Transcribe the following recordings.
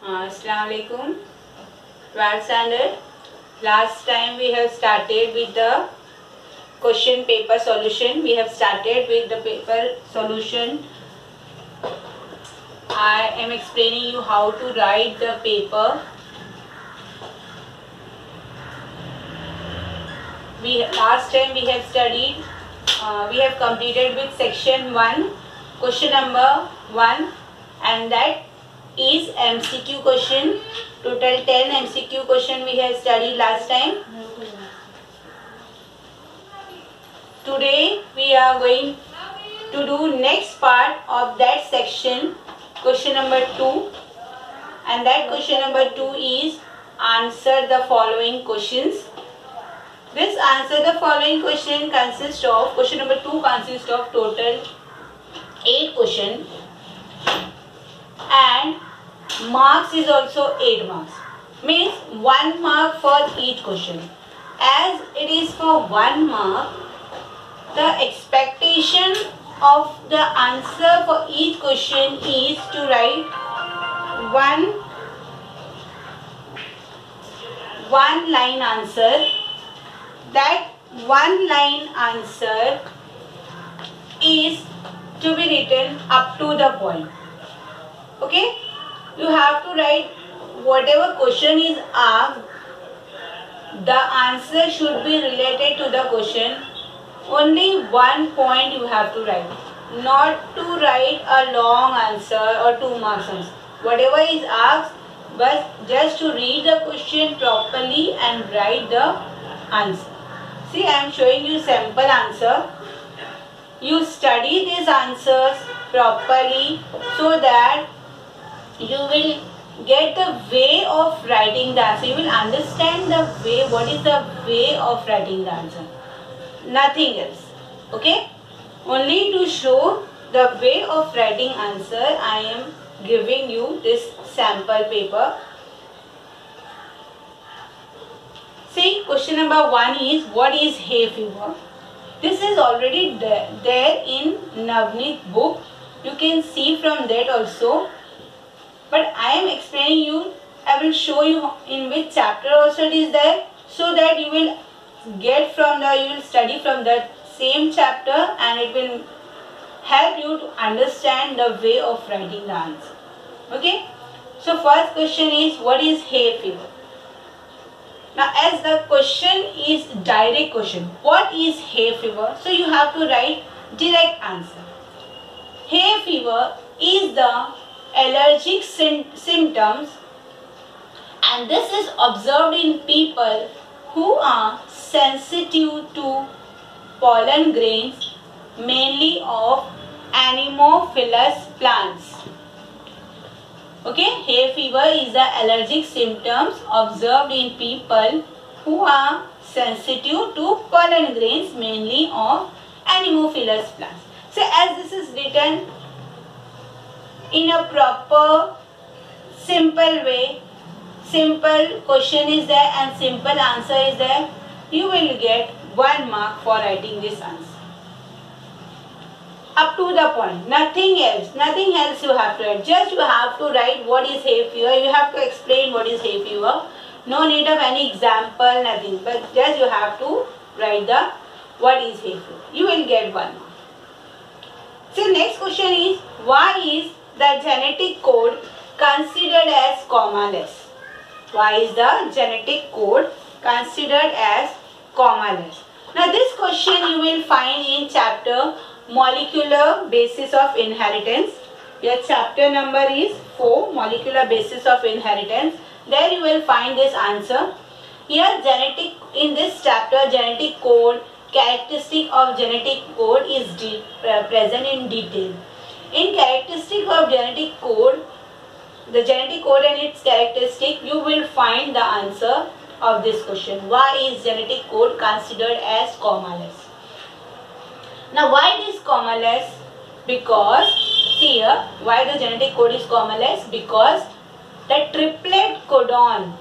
Assalamu alaikum. 12th standard. Last time we have started with the question paper solution. We have started with the paper solution. I am explaining you how to write the paper. Last time we have studied. We have completed with section 1, question number 1, and that is MCQ question. Total 10 MCQ question we have studied last time. Today we are going to do next part of that section, question number 2, and that question number 2 is answer the following questions. This answer the following question consists of, question number 2 consists of total 8 questions, and marks is also 8 marks, means 1 mark for each question. As it is for 1 mark, the expectation of the answer for each question is to write one line answer. That one line answer is to be written up to the point. Okay? You have to write whatever question is asked, the answer should be related to the question. Only one point you have to write. Not to write a long answer or 2 marks answer. Whatever is asked, but just to read the question properly and write the answer. See, I am showing you sample answer. You study these answers properly so that you will get the way of writing the answer. You will understand the way, what is the way of writing the answer. Nothing else. Okay? Only to show the way of writing answer, I am giving you this sample paper. See, question number 1 is, what is hay fever? This is already there in Navneet book. You can see from that also. But I am explaining you, I will show you in which chapter also it is there, so that you will you will study from that same chapter, and it will help you to understand the way of writing the answer. Okay? So first question is, what is hay fever? Now, as the question is direct question, what is hay fever? So you have to write direct answer. Hay fever is the allergic symptoms, and this is observed in people who are sensitive to pollen grains, mainly of anemophilous plants. Okay, hay fever is the allergic symptoms observed in people who are sensitive to pollen grains, mainly of anemophilous plants. So as this is written in a proper, simple way, simple question is there and simple answer is there, you will get 1 mark for writing this answer. Up to the point, nothing else you have to write. Just you have to write what is hay fever. You have to explain what is hay fever. No need of any example, nothing, but just you have to write the what is hay fever. You will get 1 mark. So next question is, why is the genetic code considered as commaless? Why is the genetic code considered as commaless? Now this question you will find in chapter Molecular Basis of Inheritance. Your chapter number is 4, Molecular Basis of Inheritance. There you will find this answer. Here in this chapter, genetic code, characteristic of genetic code is present in detail. In characteristic of genetic code, the genetic code and its characteristic, you will find the answer of this question. Why is genetic code considered as commaless? Now why it is commaless? Because, see here, why the genetic code is commaless? Because the triplet codon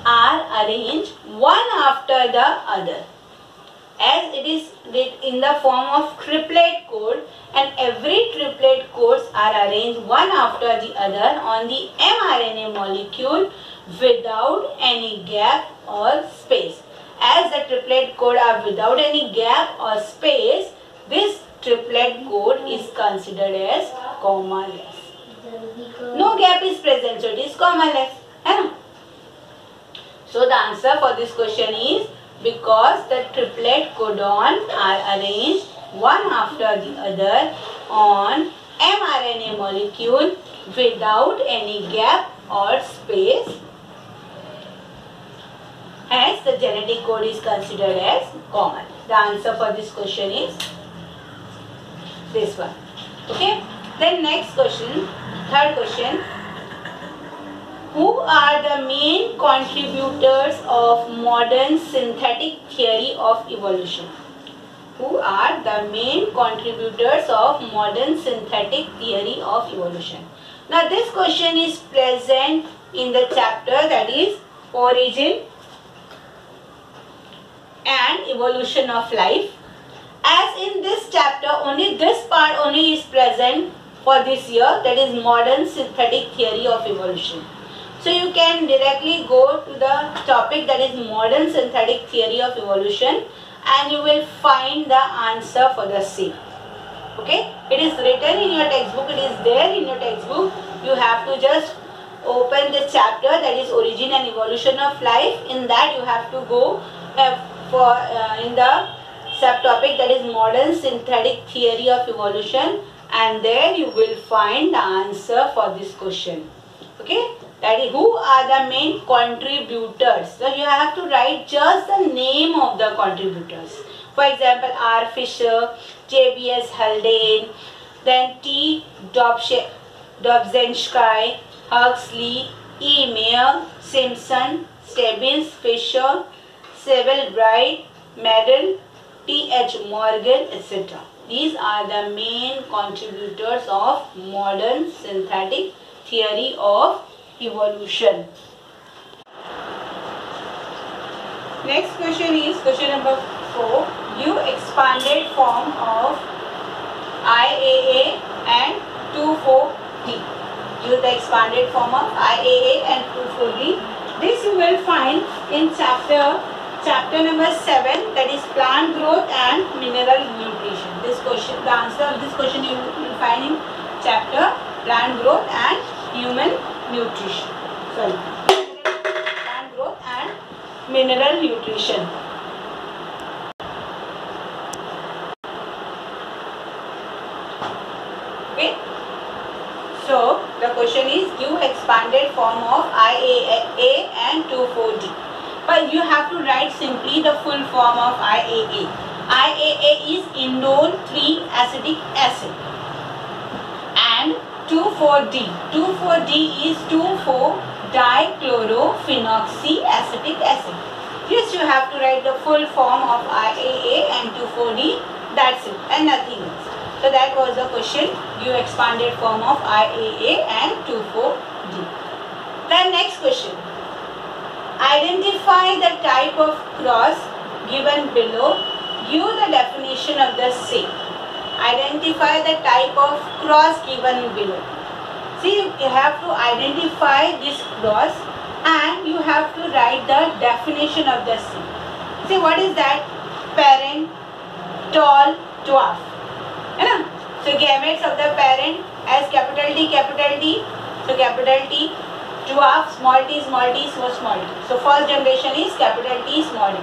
are arranged one after the other. as it is in the form of triplet code, and every triplet codes are arranged one after the other on the mRNA molecule without any gap or space. As the triplet code are without any gap or space, this triplet code is considered as commaless. No gap is present, so it is commaless. So the answer for this question is because the triplet codon are arranged one after the other on mRNA molecule without any gap or space. Hence the genetic code is considered as common. The answer for this question is this one. Okay. Then next question, third question. Who are the main contributors of modern synthetic theory of evolution? Who are the main contributors of modern synthetic theory of evolution? Now this question is present in the chapter that is Origin and Evolution of Life. As in this chapter, only this part only is present for this year, that is modern synthetic theory of evolution. So you can directly go to the topic that is modern synthetic theory of evolution and you will find the answer for the same. Okay, it is written in your textbook, it is there in your textbook. You have to just open the chapter that is Origin and Evolution of Life. In that you have to go in the subtopic that is modern synthetic theory of evolution, and there you will find the answer for this question. Okay, that is who are the main contributors. So you have to write just the name of the contributors. For example, R. Fisher, J.B.S. Haldane, then T. Dobzhansky, Huxley, E. Mayer, Simpson, Stebbins, Fisher, Sewell Wright, Medal, T.H. Morgan, etc. These are the main contributors of modern synthetic theory of evolution. Next question is question number 4. Give expanded form of IAA and 2,4-D. Give the expanded form of IAA and 2,4-D. This you will find in chapter number 7, that is plant growth and mineral nutrition. This question, the answer of this question you will find in chapter plant growth and human nutrition. Sorry, plant growth and mineral nutrition. Okay. So the question is give expanded form of IAA and 2,4-D. But you have to write simply the full form of IAA. IAA is indole 3-acetic acid. And 2,4-D. 2,4-D is 2,4-dichlorophenoxyacetic acid. Yes, you have to write the full form of IAA and 2,4-D. That's it, and nothing else. So that was the question. You expanded form of IAA and 2,4-D. Then next question. Identify the type of cross given below. Give the definition of the same. Identify the type of cross given below. See, you have to identify this cross and you have to write the definition of the same. See, what is that? Parent, tall, dwarf. So gametes of the parent as capital T, so capital T, dwarf, small t, so small t. So first generation is capital T, small t.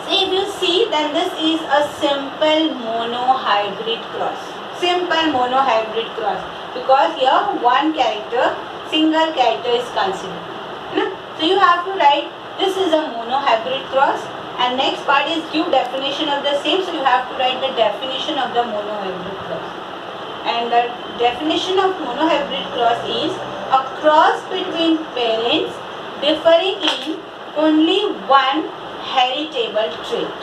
So if you see, then this is a simple monohybrid cross. Simple monohybrid cross. Because here one character, single character is considered. So you have to write this is a monohybrid cross. And next part is give definition of the same. So you have to write the definition of the monohybrid cross. And the definition of monohybrid cross is a cross between parents differing in only one heritable trait.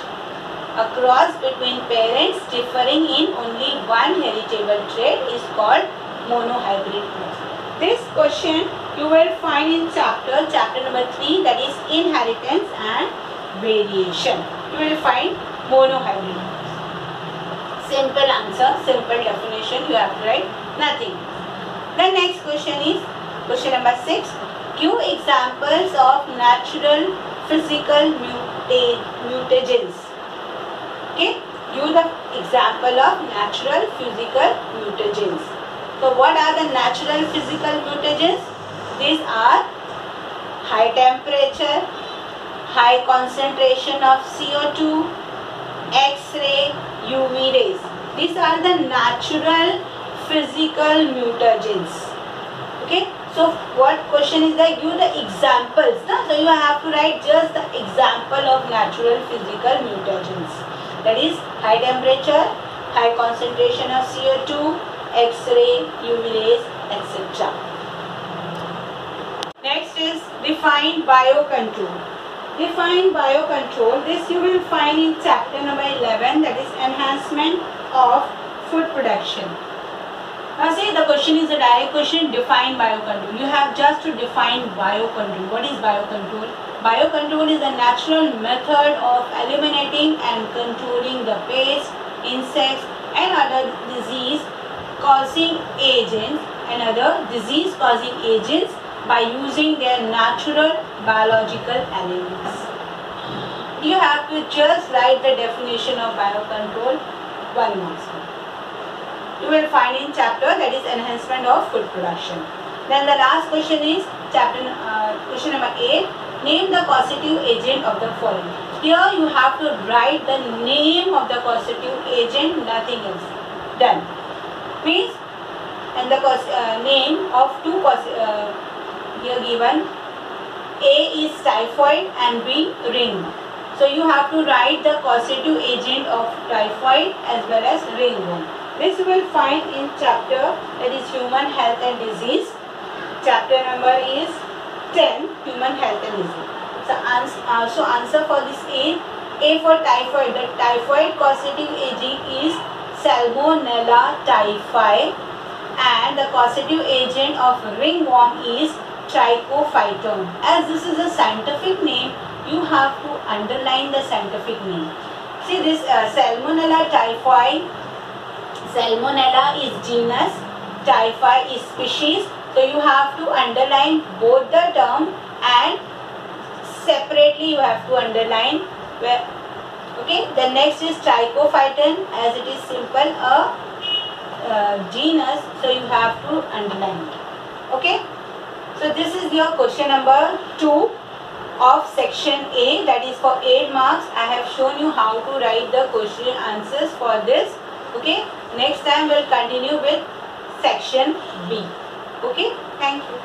A cross between parents differing in only one heritable trait is called monohybrid cross. This question you will find in chapter number 3, that is inheritance and variation. you will find monohybrid. Simple answer, simple definition, you have to write nothing. The next question is question number 6. Give examples of natural physical mutagens. Okay, give the example of natural physical mutagens. So what are the natural physical mutagens? These are high temperature, high concentration of CO2, X-ray, UV rays. These are the natural physical mutagens. Okay, so what question is that? Give the examples. So you have to write just the example of natural physical mutagens. That is high temperature, high concentration of CO2, X-ray, UV rays, etc. Next is define biocontrol. Define biocontrol. This you will find in chapter number 11, that is enhancement of food production. Now see, the question is a direct question. Define biocontrol. You have just to define biocontrol. What is biocontrol? Biocontrol is a natural method of eliminating and controlling the pests, insects and other disease causing agents by using their natural biological elements. You have to just write the definition of biocontrol, 1 mark. You will find in chapter, that is enhancement of food production. Then the last question is question number 8. Name the causative agent of the following. Here you have to write the name of the causative agent, nothing else. Done. Means, and the name of two here given. A is typhoid and B ringworm. So you have to write the causative agent of typhoid as well as ringworm. This you will find in chapter, that is human health and disease. Chapter number is 10, human health and disease. So answer for this is A for typhoid. The typhoid causative agent is Salmonella typhi, and the causative agent of ringworm is Trichophyton. As this is a scientific name, you have to underline the scientific name. See this Salmonella typhi. Salmonella is genus, typhi is species. So you have to underline both the term and separately you have to underline where. Okay. The next is Trichophyton, as it is simple a genus. So you have to underline it. Okay. So this is your question number 2 of section A, that is for 8 marks. I have shown you how to write the question answers for this. Okay. Next time we'll continue with section B. Okay. Thank you.